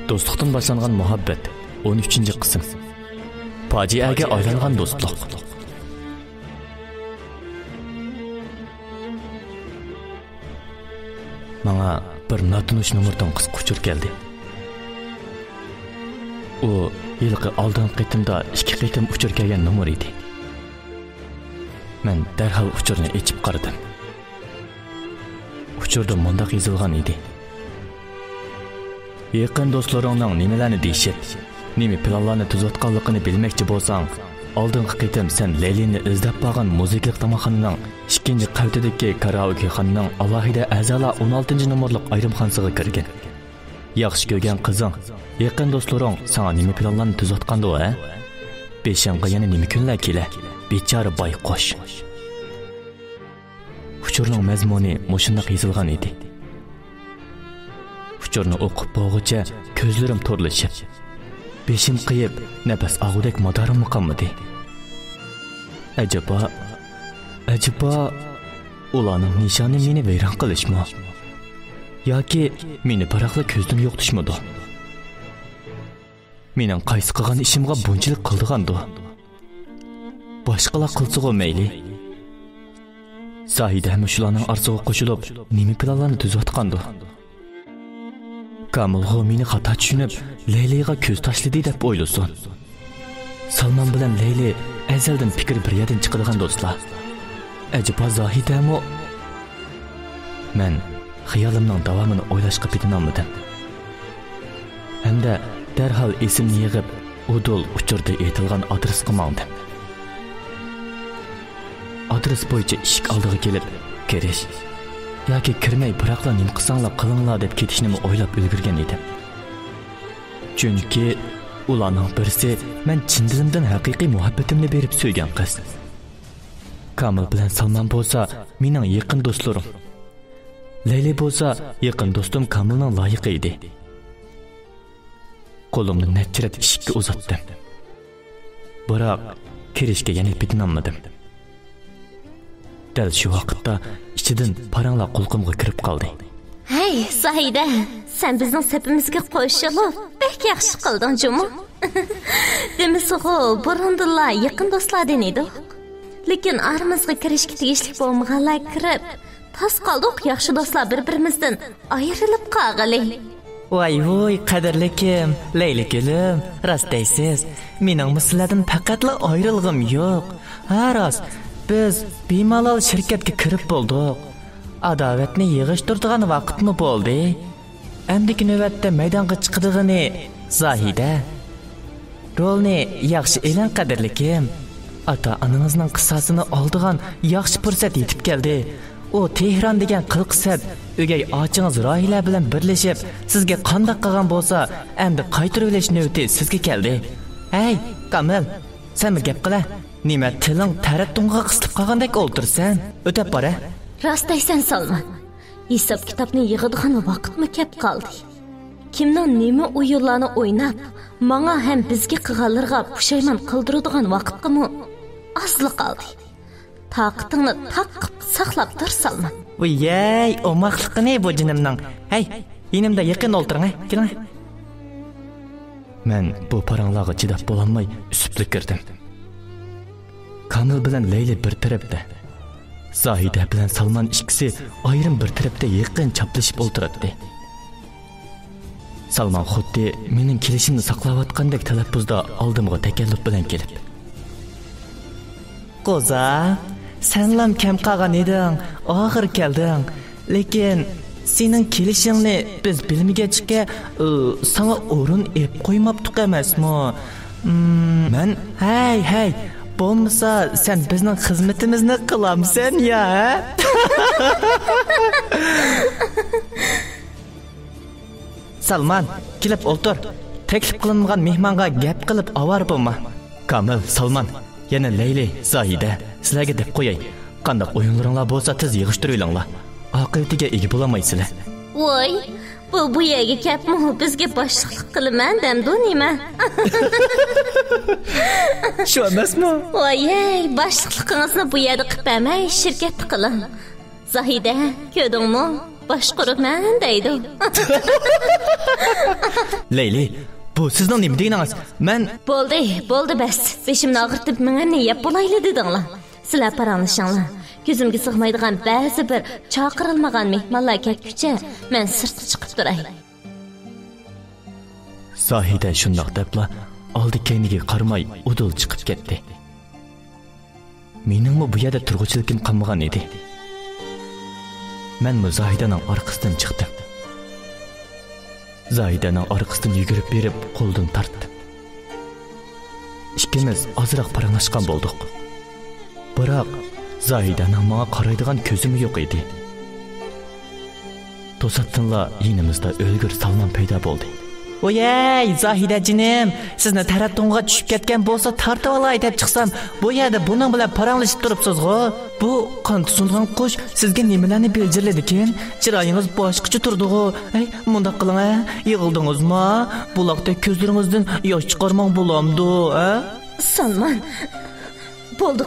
Do'stlikdan boshlangan muhabbat 13-qism. Fojiaga aylangan do'stlik. Menga bir notunush nomerdan qisqa uchur keldi. U yilqi oldingi qitimda 2 qitim uchur kelgan nomer edi. Men darhol uchurni echib qaradim. Uchurda mundaq yozilgan edi. Yaqin do'stlaringning nimalarni deyishib, nima planlarni tuzatganligini bilmoqchi bo'lsang, oldingi qitim sen Leylini izlab qolgan musiqalik tomoxonaning 2-qavatidagi karaokexonaning alohida a'zolar 16-nomerlik ayrimxonasiga kirgan. Yaxshi ko'rgan qizing, yaqin do'stlaring sana nima planlarni tuzatgandi, a? Beshinga yana nima kunlar kela? Bechora boyqosh. Uchurning mazmuni mushundaq yozilgan edi. Uchurni o'qib bo'lguncha ko'zlarim to'rlashib, beshim qiyib, nafas og'udek modarim qolmadi. Acaba ularning nishoni meni vayron qilishmi? Yoki meni baraqla ko'zdim yo'qtishmidi? Mening qaysi qilgan ishimga bunchalik qildigandi? Boshqalar qilsa-ku mayli. Zahida ham shularning orasiga qo'shilib, nima planlarni tuzatgandi? Kamilxo meni xato tushunib, Leyliga ko'z tashladi deb o'ylasin. Salman bilan Leyli azaldan fikr bir yerdan chiqadigan do'stlar. Acaba Zahidami? Men xiyolimning davomini o'ylashga petinolmadim. Hamda darhol esimni yig'ib, Udul uchurda aytilgan adresga mangdim. Adres bo'yicha eshik oldiga kelib, kirish yoki kirmay biroqla nima qilsanglar qilinglar deb ketishni o'ylab ulgurgan edim. Chunki ularning birisi men chin dilimdan haqiqiy muhabbatimni berib so'ygan qiz. Kamil bilan Salman bo'lsa mening yaqin do'stlarim. Leyli bo'lsa yaqin do'stim Kamilning loyiqi edi. Qo'limni netchirat eshikka uzatdim. Biroq kirishga yana petinolmadim. Dal shu vaqtda ichidan paranglar qulqimga kirib qoldi. Hey, Zahida, sen bizning sapimizga qo'shilib, bek yaxshi qilding, Jumo. Demisigo, burundilla yaqin do'stlardan edik. Lekin aramizga kirishga tegishli bo'lmaganlar kirib, tas qoldik, yaxshi do'stlar bir-birimizdan ayrilib qolg'ili. Voy, qadrlikim, Leylikilim, rost deysiz. Mening sizlardan faqatla ayrilg'im yo'q. Ha, rost. Biz bemalol shirkatga kirib bo'ldik. Adovatni yig'ishtiradigan vaqtmi bo'ldi? Endi navbatda maydonga chiqadig'ini Zahida. Rolni yaxshi e'lon qadrlikim. Ota-onangizning qissasini oldigan yaxshi fursat yetib keldi. U Tehron degan qilqisat o'gay ochingiz Rohila bilan birlashib, sizga qanday qilgan bo'lsa, endi qaytarib olish navbati sizga keldi. Hey, Kamil, sen bir gap qila. Nima tiling tarattunga qisilib qolgandek o'ltirsan? O'tib bora. Rost deysan, Salman. Hisob kitobni yig'adigan vaqtmi kelib qoldi. Kimning nima o'yinlarni o'ynab, menga ham bizga qilganlarga pushaymon qildiradigan vaqtqimi asli qoldi. Taqatingni taqib saqlab tur, Salman. Voy, o maqliqni bu jinimning. Hey, yenimda yaqin o'ltiring, keling. Men bu paranglarga chidab bo'lolmay usibli kirdim. Kamil bilan Leyli bir tarafda, Zahida bilan Salman ikkisi ayrim bir tarafda yaqin chaplashib o'tiradi. Salman xuddi mening kelishimni saqlayotgandek talaffuzda oldimga takalluf bilan kelib. Qo'za, senlam kam qolgan eding, oxir kelding. Lekin sening kelishingni biz bilmagachga sana o'rin ep qo'ymabdik emasmi? Men hey, bo'lmasa sen bizning xizmatimizni qilamsan ya. Salman, kelib o'ltir. Taklif qilingan mehmonga gap qilib avar bo'lma. Kamil, Salman, yana Leyli, Zahida, sizlarga deb qo'yay. Qanday o'yinlaringlar bo'lsa tez yig'ishtiringlar. Aqltiga ega bo'lamaysizlar. Voy, bu yerga kelibmi, bizga boshliqlik qilaman demdi nima? Shu emasmi? Voy, boshliqligingizni bu yerda qilmay, shirkatda qiling. Zahida, ko'rdingmi? boshquribman deydi. Leyli, bu sizning nima deganingiz? Men Bo'ldi bas. Beshimni og'ritib mingani yeb bo'layli dedinglar. Sizlar paranglashinglar. Ko'zimga sig'maydigan ba'zi bir chaqirilmagan mehmonlar ketguncha men sirtga chiqib turay. Zahida shundoq debla oldi keyniga qarmay udul chiqib ketdi. Meningmi bu yerda turg'uchilikim qolmagan edi. Men Zahidaning orqasidan chiqdim. Zahidaning orqasidan yugurib berib qo'ldan tortdim. Ikkimiz ozroq paranglashgan bo'ldik. Biroq Zahidaning menga qaraydigan ko'zimi yo'q edi. To'satdanla yonimizda o'lgur Salman paydo bo'ldi. Oyey, Zahida jinim, sizni taratonga tushib ketgan bo'lsa tartib olay deb chiqsam, bu yerda buning bilan paranglashib turibsiz-ku. Bu qon tusungan qush sizga nimalarni bildirdi ekan? Chiroyingiz boshqacha turdi-ku. Ey, mundaq qiling, yig'ildingizmi? Buloqda ko'zlaringizdan yosh chiqarmang bo'lamdi, ha? Salman. Bo'ldi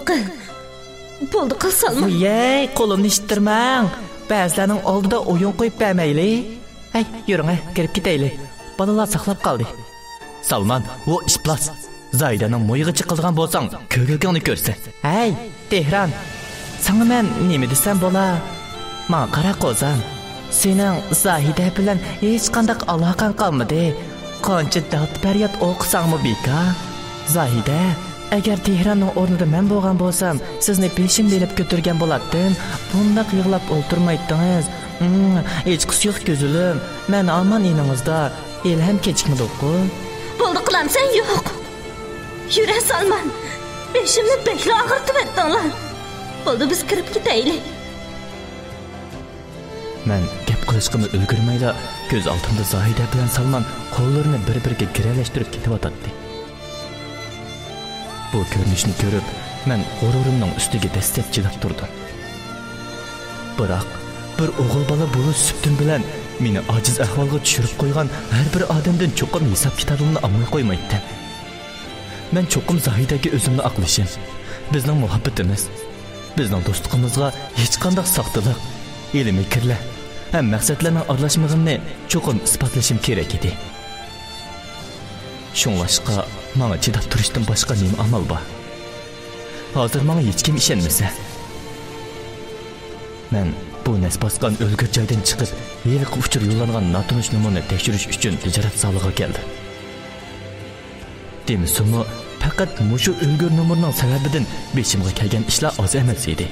Salman. Oyey, qo'limni ishtirmang. Ba'zilarning oldida o'yin qo'yib bermayli. Hey, yuring, kirib ketaylik. Balalar saqlab qoldi. Salman, o ishplas. Zahidaning mo'yiga chiqilgan bo'lsang, ko'rgingni ko'rsa. Hey, Tehron. Sana men nima desam bo'la? Men qara qo'zam. Sening Zahida bilan hech qanday aloqang qolmadi. Qancha dard faryod o'qisangmi beka? Zahida, agar Tehronning o'rnida men bo'lgan bo'lsam, sizni peshimda ilib ko'targan bo'lardim. Bundaq yig'lab o'ltirmaydingiz. Hech qisi yo'q ko'zilim. Men aman iningizda ilham kechikmidi-ku. Bo'ldi qilamsan yo'q. Yura Salman. Beshimni bekla og'ritib etdinglar. Bo'ldi biz kirib ketaylik. Men gap qilishimni ulgurmayla ko'z oldimda Zahida bilan Salman qo'llarini bir-biriga giralashtirib ketyotdi. Bu ko'rinishni ko'rib, men g'ururimning ustiga dastlab chidab turdim. Biroq bir o'g'il bola bo'lish suftim bilan meni ojiz ahvolga tushirib qo'ygan har bir odamdan cho'qim hisob kitobimni olmay qo'ymaydi. Men cho'qim Zahidaga o'zimni aqlashim, bizning muhabbatimiz, bizning do'stligimizga hech qanday soxtalik, ilmiy kirlar, ham maqsadlarning aralashmag'ini cho'qim isbotlashim kerak edi. Shunlashqa menga chidab turishdan boshqa nima amal bor? Hozir menga hech kim ishonmasa, men bu nesbaskan o'lgur joydan chiqib, yiliq uchur yo'llangan notanish nomerni tekshirish uchun tijorat soliga keldim. Demisimi, faqat mushu o'lgur nomerning sababidan beshimga kelgan ishlar oz emas edi.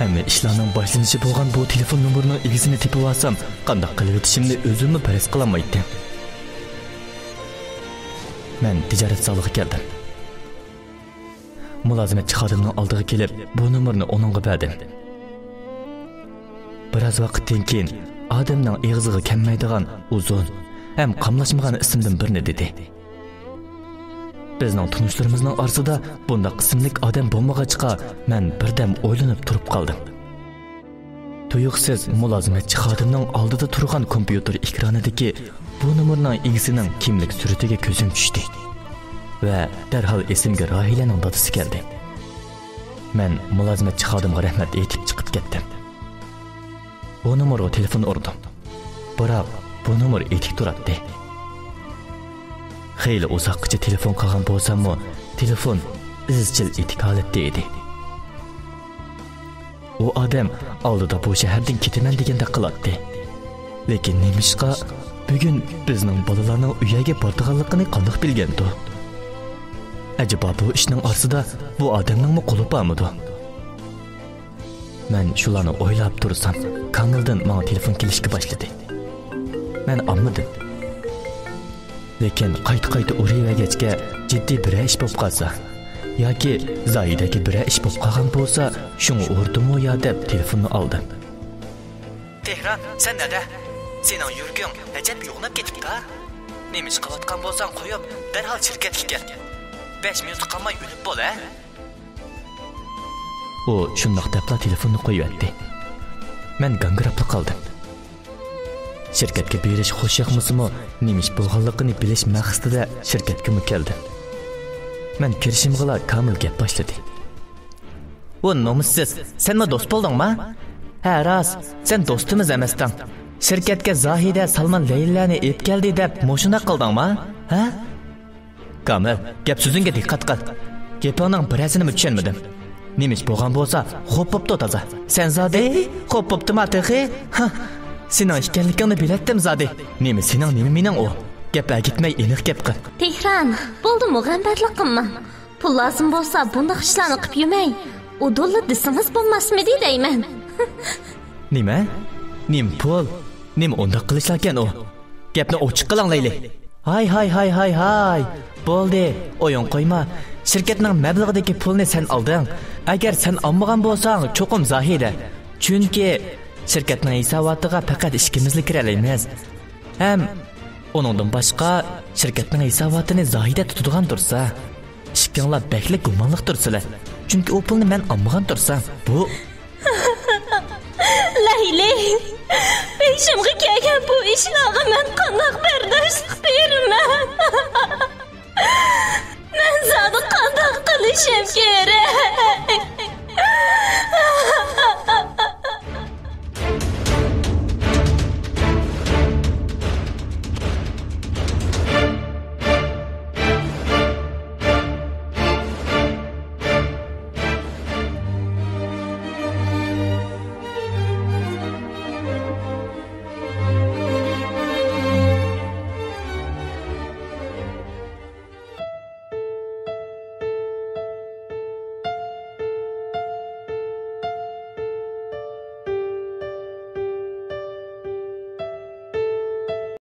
Hamma ishlarning boshlanishi bo'lgan bu telefon nomerining egisini tepib olsam, qanday qilib o'tishimni o'zimni faraz qila olmaydim. Men tijorat soliga keldim. Mulozimatchi xodimning oldiga kelib, bu nomerni onunga berdim. Biroz vaqtdan keyin odamning og'ziga kelmaydigan uzun ham qamlashmagan ismdan birini dedi. Bizning tunishlarimizning orasida bunday ismlik odam bo'lmag'achqa, men birdan o'ylanib turib qoldim. Tuyuqsiz mulozimatchi xodimning oldida turgan kompyuter ekranidagi bu nomerning egasining kimlik suratiga ko'zim tushdi. Ve derhal esimga Rahilaning dadisi keldi. Men mulozimatchi xodimga rahmat aytib chiqib ketdim. Bu nomerga telefon urdim. Biroq bu nomer etik turadi. Xeyli uzoqcha telefon qilgan bo'lsam-mu, telefon izchil etik holatda edi. U odam oldida bu shahardan ketaman deganda qiladi. Lekin nemishqa bugun bizning bolalarning uyiga borganligini qanday bilgandi? Acaba bu ishning orasida bu odamning qo'li bormidi? Men shularni o'ylab tursam, Kamildan menga telefon kelishga boshladi. Men olmadim. Lekin qayta o'rayvergachga jiddiy bir ish bo'lib qolsa, yoki Zahidaga bir ish bo'lib qolgan bo'lsa, shuni o'rdim yo deb telefonni oldim. Tehron, sen nada? Sening yurging ajab yo'qnab ketibdi. Nima ish qilayotgan bo'lsang qo'yib, darhol shirkatga kel. 5 minut qolmay o'lib bo'l, ha? O shundoq debla telefonni qo'yibdi. Men gangrabli qoldim. Shirkatga berish xo'shyoqmisimi, nemish bo'lganligini bilish maqsadida shirkatga keldim. Men kirishimga Kamil gap boshladi. O nomussiz, senmi do'st bo'ldingmi? Ha, rost, sen do'stimiz emasding. Shirkatga Zohida Salman Leylani olib keldi deb moshina qildingmi? Ha? Kamil, gap so'zingga diqqat qil. Gapingning birasini tushunmadim. Nemish bo'lgan bo'lsa, xo'p bo'pti toza. Sen zodi, xo'p bo'ptimi tig'i? Sening ekanligingni biletdim zodi. Nemi sening, nemi mening o. Gapga gitmay aniq gap qil. Tehron, bo'ldi mug'ambarlik qilma. Pul lozim bo'lsa, bunday ishlarni qilib yurmay, udulla desangiz bo'lmasmidi deyman. Nima? Nim pul? Nim unda qilishlarkan o. Gapni ochiq qiling Leyli. Hay. Bo'ldi, o'yin qo'yma. Shirkatning mablag'idagi pulni sen olding. Agar sen olmagan bo'lsang, cho'qim Zohida. Chunki shirkatning hisobotiga faqat ikkimizlik kira olamiz. Ham uningdan boshqa shirkatning hisobotini Zohida tutadigan tursa, ishkinglar baklik gumonliq tursizlar. Chunki u pulni men olmagan tursam, bu Leyli, beshimga kelgan bu ishlarga men qanday bardosh beraman?